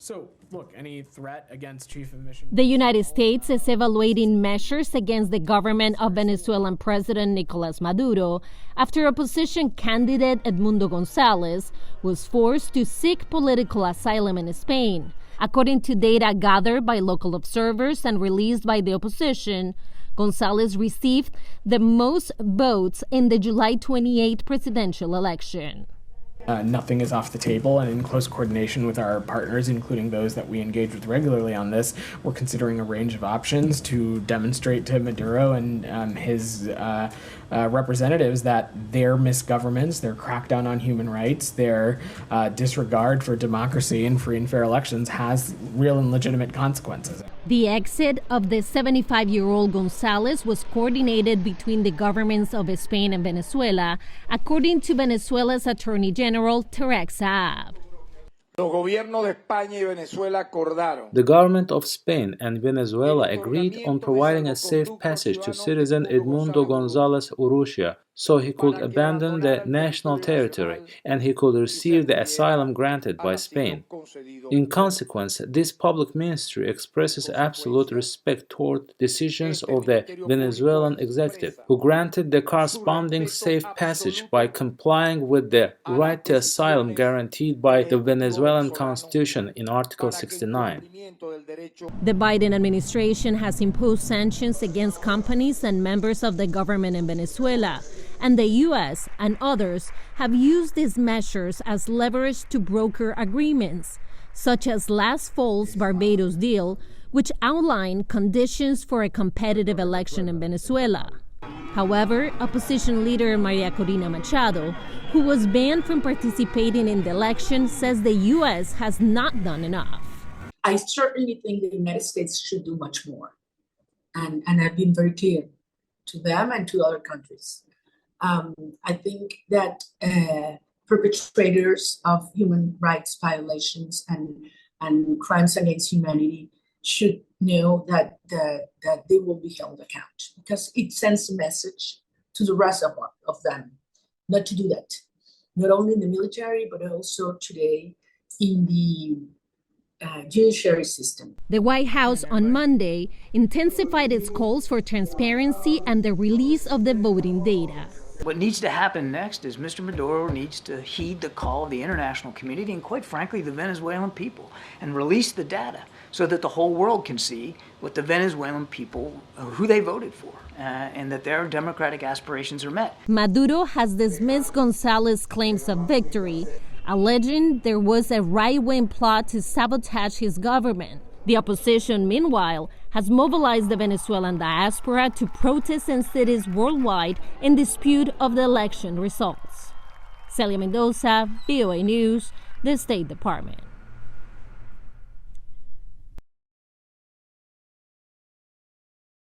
So, look, any threat against Chief of Mission... The United States is evaluating measures against the government of Venezuelan President Nicolas Maduro after opposition candidate Edmundo Gonzalez was forced to seek political asylum in Spain. According to data gathered by local observers and released by the opposition, Gonzalez received the most votes in the July 28 presidential election. Nothing is off the table, and in close coordination with our partners, including those that we engage with regularly on this, we're considering a range of options to demonstrate to Maduro and his representatives that their misgovernments, their crackdown on human rights, their disregard for democracy and free and fair elections has real and legitimate consequences. The exit of the 75-year-old Gonzalez was coordinated between the governments of Spain and Venezuela, according to Venezuela's Attorney General, Teresa. The government of Spain and Venezuela agreed on providing a safe passage to citizen Edmundo Gonzalez Urrutia so he could abandon the national territory and he could receive the asylum granted by Spain. In consequence, this public ministry expresses absolute respect toward decisions of the Venezuelan executive, who granted the corresponding safe passage by complying with the right to asylum guaranteed by the Venezuelan Constitution in Article 69. The Biden administration has imposed sanctions against companies and members of the government in Venezuela, and the U.S. and others have used these measures as leverage to broker agreements, such as last fall's Barbados deal, which outlined conditions for a competitive election in Venezuela. However, opposition leader Maria Corina Machado, who was banned from participating in the election, says the U.S. has not done enough. I certainly think the United States should do much more. And I've been very clear to them and to other countries. I think that perpetrators of human rights violations and crimes against humanity should know that they will be held account, because it sends a message to the rest of them not to do that, not only in the military, but also today in the judiciary system. The White House on Monday intensified its calls for transparency and the release of the voting data. What needs to happen next is Mr. Maduro needs to heed the call of the international community and, quite frankly, the Venezuelan people, and release the data so that the whole world can see what the Venezuelan people, who they voted for, and that their democratic aspirations are met. Maduro has dismissed Gonzalez's claims of victory, alleging there was a right-wing plot to sabotage his government. The opposition, meanwhile, has mobilized the Venezuelan diaspora to protest in cities worldwide in dispute of the election results. Celia Mendoza, VOA News, the State Department.